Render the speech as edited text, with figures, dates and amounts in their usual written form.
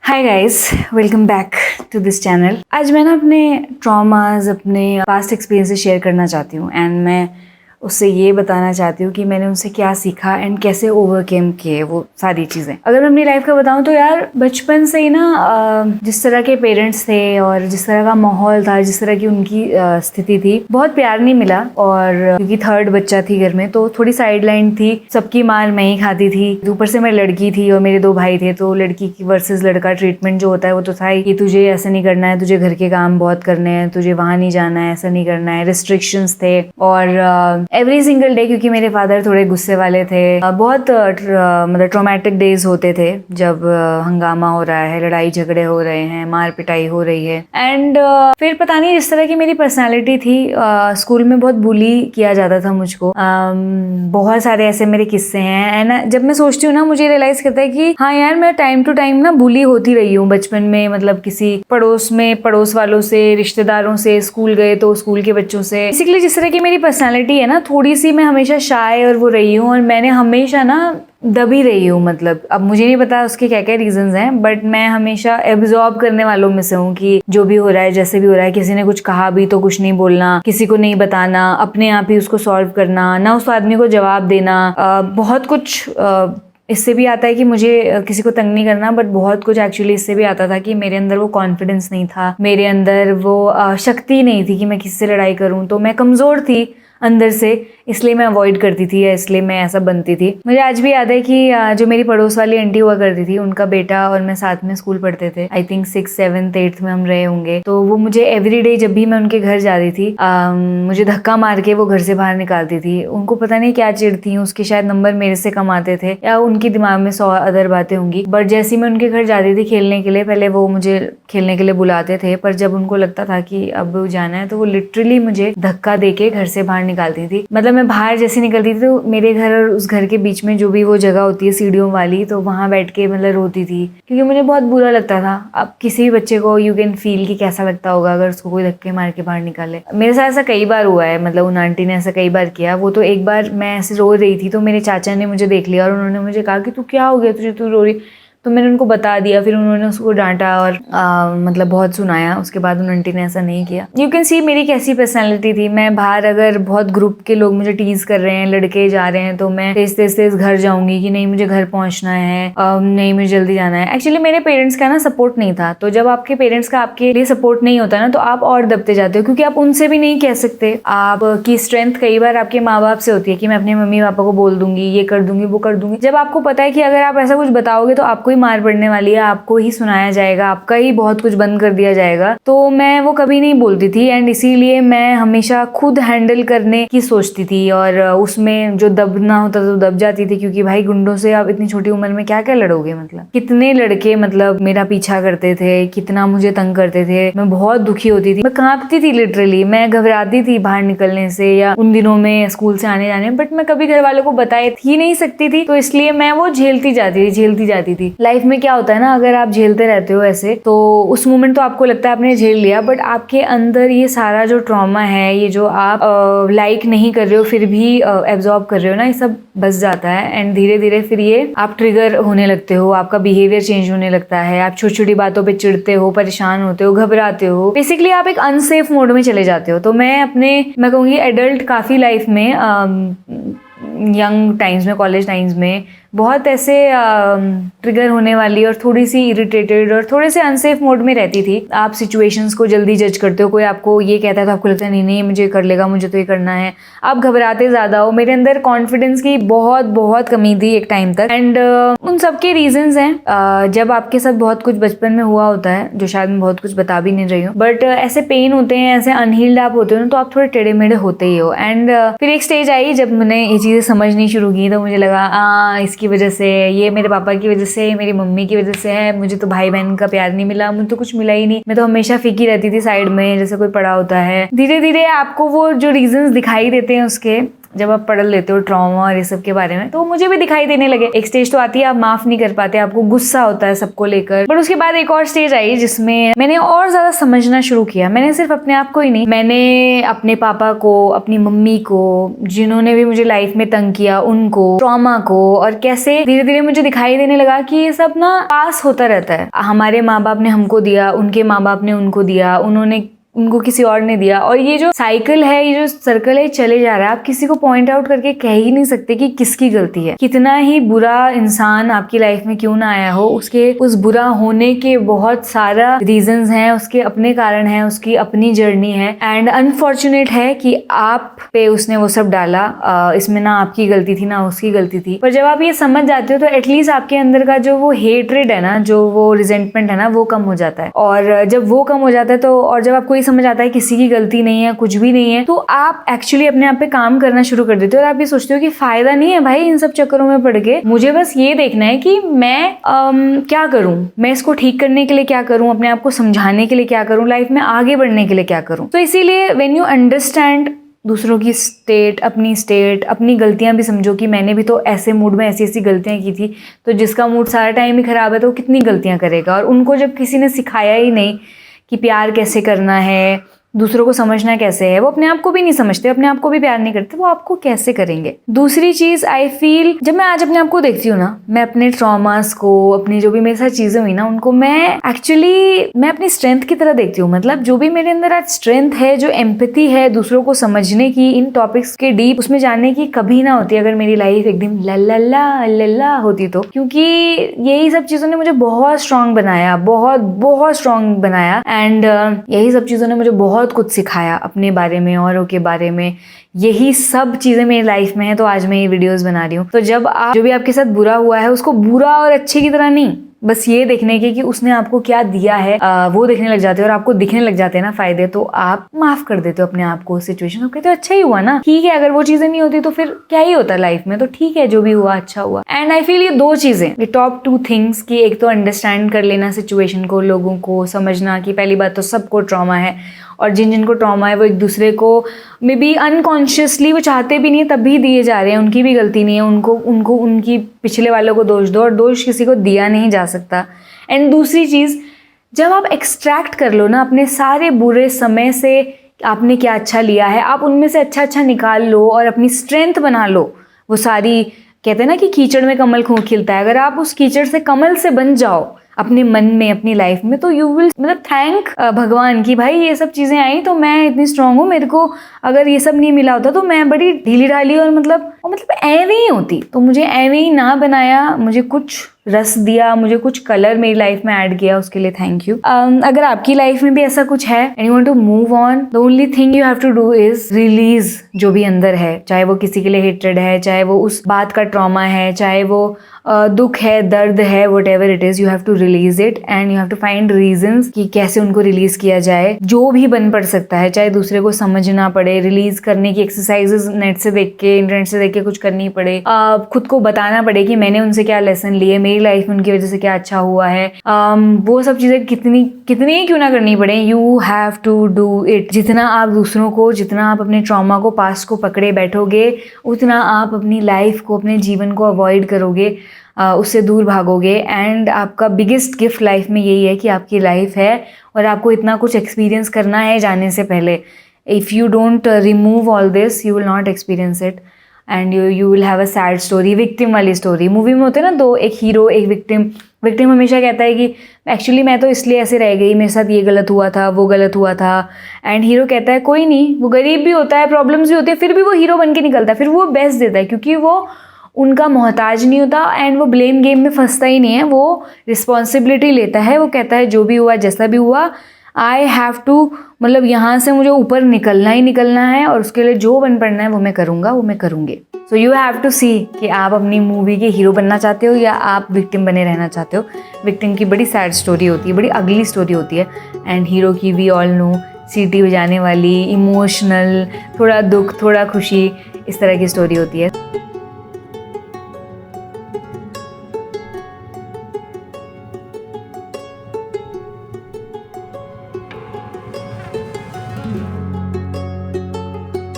Hi guys, welcome back to this channel. आज मैं ना अपने ट्रॉमास, अपने पास्ट एक्सपीरियंसेस शेयर करना चाहती हूँ एंड मैं उससे ये बताना चाहती हूँ कि मैंने उनसे क्या सीखा एंड कैसे ओवरकम किए वो सारी चीज़ें। अगर मैं अपनी लाइफ का बताऊँ तो यार बचपन से ही ना जिस तरह के पेरेंट्स थे और जिस तरह का माहौल था, जिस तरह की उनकी स्थिति थी, बहुत प्यार नहीं मिला। और क्योंकि थर्ड बच्चा थी घर में तो थोड़ी साइड लाइन थी, सबकी मार मैं ही खाती थी। ऊपर से मैं लड़की थी और मेरे 2 भाई थे, तो लड़की की वर्सेस लड़का ट्रीटमेंट जो होता है वो तो था ही कि तुझे ऐसा नहीं करना है, तुझे घर के काम बहुत करने हैं, तुझे वहां नहीं जाना है, ऐसा नहीं करना है, रिस्ट्रिक्शंस थे। और एवरी सिंगल डे, क्योंकि मेरे फादर थोड़े गुस्से वाले थे, बहुत मतलब ट्रॉमेटिक डेज होते थे जब हंगामा हो रहा है, लड़ाई झगड़े हो रहे हैं, मार पिटाई हो रही है। एंड फिर पता नहीं जिस तरह की मेरी पर्सनालिटी थी, स्कूल में बहुत बुली किया जाता था मुझको। बहुत सारे ऐसे मेरे किस्से हैं एंड जब मैं सोचती हूँ ना, मुझे रियलाइज करता है कि हाँ यार, मैं टाइम टू टाइम ना बुली होती रही हूँ बचपन में। मतलब किसी पड़ोस में, पड़ोस वालों से, रिश्तेदारों से, स्कूल गए तो स्कूल के बच्चों से। बेसिकली जिस तरह की मेरी पर्सनालिटी है ना, थोड़ी सी मैं हमेशा शाय और वो रही हूँ और मैंने हमेशा ना दबी रही हूँ। मतलब अब मुझे नहीं पता उसके क्या क्या रीजंस हैं, बट मैं हमेशा एब्जॉर्ब करने वालों में से हूँ कि जो भी हो रहा है, जैसे भी हो रहा है, किसी ने कुछ कहा भी तो कुछ नहीं बोलना, किसी को नहीं बताना, अपने आप ही उसको सॉल्व करना, ना उस आदमी को जवाब देना। बहुत कुछ इससे भी आता है कि मुझे किसी को तंग नहीं करना, बट बहुत कुछ एक्चुअली इससे भी आता था कि मेरे अंदर वो कॉन्फिडेंस नहीं था, मेरे अंदर वो शक्ति नहीं थी कि मैं किसी से लड़ाई करूं। तो मैं कमज़ोर थी अंदर से, इसलिए मैं अवॉइड करती थी या इसलिए मैं ऐसा बनती थी। मुझे आज भी याद है कि जो मेरी पड़ोस वाली आंटी हुआ करती थी, उनका बेटा और मैं साथ में स्कूल पढ़ते थे। I think 6th 7th 8th में हम रहे होंगे। तो वो मुझे एवरीडे जब भी मैं उनके घर जाती थी, मुझे धक्का मार के वो घर से बाहर निकालती थी। उनको पता नहीं क्या चिढ़ती, उसके शायद नंबर मेरे से कम आते थे या उनकी दिमाग में 100 अदर बातें होंगी। बट जैसे मैं उनके घर जाती थी खेलने के लिए, पहले वो मुझे खेलने के लिए बुलाते थे, पर जब उनको लगता था कि अब जाना है तो वो लिटरली मुझे धक्का देके घर से बाहर निकालती थी। मतलब मैं बाहर जैसे निकलती थी तो मेरे घर और उस घर के बीच में जो भी वो जगह होती है सीढ़ियों वाली, तो वहां बैठ के मतलब रोती थी, क्योंकि मुझे बहुत बुरा लगता था। अब किसी भी बच्चे को यू कैन फील कि कैसा लगता होगा अगर उसको कोई धक्के मार के बाहर निकाले। मेरे साथ ऐसा कई बार हुआ है, मतलब उन आंटी ने ऐसा कई बार किया। वो तो एक बार मैं ऐसे रो रही थी तो मेरे चाचा ने मुझे देख लिया और उन्होंने मुझे कहा कि तू क्या हो गया तुझे, तू रो रही। तो मैंने उनको बता दिया, फिर उन्होंने उसको डांटा और मतलब बहुत सुनाया। उसके बाद उन आंटी ने ऐसा नहीं किया। यू कैन सी मेरी कैसी पर्सनैलिटी थी। मैं बाहर अगर बहुत ग्रुप के लोग मुझे टीज कर रहे हैं, लड़के जा रहे हैं, तो मैं तेज तेज तेज घर जाऊंगी कि नहीं मुझे घर पहुंचना है, नहीं मुझे जल्दी जाना है। एक्चुअली मेरे पेरेंट्स का ना सपोर्ट नहीं था, तो जब आपके पेरेंट्स का आपके लिए सपोर्ट नहीं होता ना, तो आप और दबते जाते हो, क्योंकि आप उनसे भी नहीं कह सकते। आपकी स्ट्रेंथ कई बार आपके माँ बाप से होती है कि मैं अपने मम्मी पापा को बोल दूंगी, ये कर दूंगी, वो कर दूंगी। जब आपको पता है कि अगर आप ऐसा कुछ बताओगे तो आपको मार पड़ने वाली है, आपको ही सुनाया जाएगा, आपका ही बहुत कुछ बंद कर दिया जाएगा, तो मैं वो कभी नहीं बोलती थी। एंड इसीलिए मैं हमेशा खुद हैंडल करने की सोचती थी और उसमें जो दबना होता था तो दब जाती थी, क्योंकि भाई गुंडों से आप इतनी छोटी उम्र में क्या क्या लड़ोगे। मतलब कितने लड़के मतलब मेरा पीछा करते थे, कितना मुझे तंग करते थे। मैं बहुत दुखी होती थी, मैं कांपती थी लिटरली, मैं घबराती थी बाहर निकलने से या उन दिनों में स्कूल से आने जाने, बट मैं कभी घर वालों को बता ही नहीं सकती थी। तो इसलिए मैं वो झेलती जाती थी। लाइफ में क्या होता है ना, अगर आप झेलते रहते हो ऐसे, तो उस मोमेंट तो आपको लगता है आपने झेल लिया, बट आपके अंदर ये सारा जो ट्रॉमा है, ये जो आप लाइक नहीं कर रहे हो फिर भी एब्जॉर्ब कर रहे हो ना, ये सब बस जाता है। एंड धीरे धीरे फिर ये आप ट्रिगर होने लगते हो, आपका बिहेवियर चेंज होने लगता है, आप छोटी छोटी बातों पे चिढ़ते हो, परेशान होते हो, घबराते हो। बेसिकली आप एक अनसेफ मोड में चले जाते हो। तो मैं कहूँगी एडल्ट काफी लाइफ में, यंग टाइम्स में, कॉलेज टाइम्स में बहुत ऐसे ट्रिगर होने वाली और थोड़ी सी इरिटेटेड और थोड़े से अनसेफ मोड में रहती थी। आप सिचुएशंस को जल्दी जज करते हो, कोई आपको ये कहता है तो आपको लगता है नहीं नहीं मुझे कर लेगा, मुझे तो ये करना है। आप घबराते ज़्यादा हो। मेरे अंदर कॉन्फिडेंस की बहुत बहुत कमी थी एक टाइम तक। एंड उन सब के रीजंस हैं। जब आपके साथ बहुत कुछ बचपन में हुआ होता है, जो शायद मैं बहुत कुछ बता भी नहीं रही हूँ, बट ऐसे पेन होते हैं, ऐसे अनहील्ड आप होते हो, तो आप थोड़े टेढ़े मेढ़े होते ही हो। एंड फिर एक स्टेज आई जब मैंने ये चीज़ें समझनी शुरू की, तो मुझे लगा इसकी वजह से, ये मेरे पापा की वजह से, मेरी मम्मी की वजह से है, मुझे तो भाई बहन का प्यार नहीं मिला, मुझे तो कुछ मिला ही नहीं, मैं तो हमेशा फीकी रहती थी साइड में जैसे कोई पड़ा होता है। धीरे धीरे आपको वो जो रीजंस दिखाई देते हैं उसके, जब आप पढ़ लेते हो ट्रॉमा और ये सब के बारे में, तो मुझे भी दिखाई देने लगे। एक स्टेज तो आती है आप माफ नहीं कर पाते, आपको गुस्सा होता है सबको लेकर, बट उसके बाद एक और स्टेज आई जिसमें मैंने और ज्यादा समझना शुरू किया। मैंने सिर्फ अपने आप को ही नहीं, मैंने अपने पापा को, अपनी मम्मी को, जिन्होंने भी मुझे लाइफ में तंग किया उनको, ट्रॉमा को, और कैसे धीरे धीरे मुझे दिखाई देने लगा कि ये सब ना पास होता रहता है। हमारे माँ बाप ने हमको दिया, उनके माँ बाप ने उनको दिया, उनको किसी और ने दिया, और ये जो साइकिल है, ये जो सर्कल है, चले जा रहा है। आप किसी को पॉइंट आउट करके कह ही नहीं सकते कि किसकी गलती है। कितना ही बुरा इंसान आपकी लाइफ में क्यों ना आया हो, उसके उस बुरा होने के बहुत सारा रीजंस हैं, उसके अपने कारण हैं, उसकी अपनी जर्नी है। एंड अनफॉर्चुनेट है कि आप पे उसने वो सब डाला। इसमें ना आपकी गलती थी ना उसकी गलती थी। पर जब आप ये समझ जाते हो तो एटलीस्ट आपके अंदर का जो वो हेट्रेड है ना, जो वो रिजेंटमेंट है ना, वो कम हो जाता है। और जब वो कम हो जाता है तो, और जब आपको समझ आता है किसी की गलती नहीं है, कुछ भी नहीं है, तो आप एक्चुअली अपने आप पे काम करना शुरू कर देते हो। और आप ये सोचते हो कि फायदा नहीं है भाई इन सब चक्करों में पड़ के, मुझे बस ये देखना है कि मैं क्या करूं, मैं इसको ठीक करने के लिए क्या करूं, अपने आप को समझाने के लिए क्या करूं, लाइफ में आगे बढ़ने के लिए क्या करूं। तो इसीलिए व्हेन यू अंडरस्टैंड दूसरों की स्टेट, अपनी गलतियां भी समझो कि मैंने भी तो ऐसे मूड में ऐसी ऐसी गलतियां की थी। तो जिसका मूड सारा टाइम ही खराब है तो कितनी गलतियां करेगा। और उनको जब किसी ने सिखाया ही नहीं कि प्यार कैसे करना है, दूसरों को समझना कैसे है, वो अपने आप को भी नहीं समझते, अपने आप को भी प्यार नहीं करते, वो आपको कैसे करेंगे। दूसरी चीज आई फील, जब मैं आज अपने आप को देखती हूँ ना, मैं अपने ट्रॉमास को, अपनी जो भी मेरे साथ चीजें हुई ना, उनको मैं अपनी स्ट्रेंथ की तरह देखती हूँ। मतलब जो भी मेरे अंदर आज स्ट्रेंथ है, जो एम्पैथी है दूसरों को समझने की, इन टॉपिक्स के डीप उसमें जानने की, कभी ना होती अगर मेरी लाइफ एकदम लल्ला होती तो। क्योंकि यही सब चीजों ने मुझे बहुत स्ट्रांग बनाया, बहुत स्ट्रांग बनाया। एंड यही सब चीजों ने मुझे बहुत कुछ सिखाया अपने बारे में, औरों के बारे में। यही सब चीजें मेरी लाइफ में है, तो आज मैं ये वीडियोस बना रही हूँ। तो जब जो भी आपके साथ बुरा हुआ है, उसको बुरा और अच्छे की तरह नहीं, बस ये देखने के कि उसने आपको क्या दिया है, वो देखने लग जाते हैं और आपको दिखने लग जाते हैं ना फायदे, तो आप माफ कर देते हो अपने आप को सिचुएशन को। कहते हो अच्छा ही हुआ ना, ठीक है, अगर वो चीजें नहीं होती तो फिर क्या ही होता लाइफ में, तो ठीक है जो भी हुआ अच्छा हुआ। एंड आई फील ये दो चीजें, ये टॉप 2 थिंग्स, कि एक तो अंडरस्टैंड कर लेना सिचुएशन को, लोगों को समझना कि पहली बात तो सबको ट्रॉमा है, और जिनको ट्रॉमा है वो एक दूसरे को मे बी अनकॉन्शियसली, वो चाहते भी नहीं है तब भी दिए जा रहे हैं, उनकी भी गलती नहीं है, उनको उनकी पिछले वालों को दोष दो, और दोष किसी को दिया नहीं जा सकता। एंड दूसरी चीज़, जब आप एक्सट्रैक्ट कर लो ना अपने सारे बुरे समय से, आपने क्या अच्छा लिया है, आप उनमें से अच्छा निकाल लो और अपनी स्ट्रेंथ बना लो। वो सारी, कहते हैं ना कि कीचड़ में कमल खिलता है, अगर आप उस कीचड़ से कमल से बन जाओ अपने मन में, अपनी लाइफ में, तो यू विल, मतलब थैंक भगवान की भाई ये सब चीज़ें आई तो मैं इतनी स्ट्रांग हूँ। मेरे को अगर ये सब नहीं मिला होता तो मैं बड़ी ढीली ढाली और मतलब ऐवे ही होती। तो मुझे ऐवे ही ना बनाया, मुझे कुछ रस दिया, मुझे कुछ कलर मेरी लाइफ में ऐड किया, उसके लिए थैंक यू। अगर आपकी लाइफ में भी ऐसा कुछ है and you want to move on, the only thing you have to do is release जो भी अंदर है, चाहे वो किसी के लिए हेट्रेड है, चाहे वो उस बात का ट्रॉमा है, चाहे वो दुख है, दर्द है, whatever it is, you have to release it and you have to find reasons कि कैसे उनको रिलीज किया जाए। जो भी बन पड़ सकता है, चाहे दूसरे को समझना पड़े, रिलीज करने की एक्सरसाइजेस नेट से देख के, इंटरनेट से देख के कुछ करनी पड़े, खुद को बताना पड़े कि मैंने उनसे क्या लेसन लिए, मेरी लाइफ में उनकी वजह से क्या अच्छा हुआ है। वो सब चीजें कितनी क्यों ना करनी पड़े, you have to do it. जितना आप दूसरों को, जितना आप अपने ट्रॉमा को, पास्ट को पकड़े बैठोगे, उतना आप अपनी लाइफ को, अपने जीवन को अवॉइड करोगे, उससे दूर भागोगे। एंड आपका बिगेस्ट गिफ्ट लाइफ में यही है कि आपकी लाइफ है और आपको इतना कुछ एक्सपीरियंस करना है जाने से पहले। If you don't remove all this, you will not experience it and you will have a sad story, victim वाली स्टोरी। मूवी में होते हैं ना दो, एक हीरो एक विक्टिम। विक्टिम हमेशा कहता है कि एक्चुअली मैं तो इसलिए ऐसे रह गई, मेरे साथ ये गलत हुआ था, वो गलत हुआ था। एंड हीरो कहता है कोई नहीं, वो गरीब भी होता है, प्रॉब्लम्स भी होती है, फिर भी वो हीरो बन के निकलता है, फिर वो बेस्ट देता है क्योंकि वो उनका मोहताज नहीं होता एंड वो ब्लेम गेम में फंसता ही नहीं है, वो रिस्पॉन्सिबिलिटी लेता है। वो कहता है जो भी हुआ, जैसा भी हुआ, आई हैव टू, मतलब यहाँ से मुझे ऊपर निकलना ही निकलना है और उसके लिए जो बन पड़ना है वो मैं करूँगा, वो मैं करूँगी। सो यू हैव टू सी कि आप अपनी मूवी के हीरो बनना चाहते हो या आप विक्टिम बने रहना चाहते हो। विक्टिम की बड़ी सैड स्टोरी होती है, बड़ी अगली स्टोरी होती है, एंड हीरो की वी ऑल नो, सीटी बजाने वाली, इमोशनल, थोड़ा दुख थोड़ा खुशी, इस तरह की स्टोरी होती है।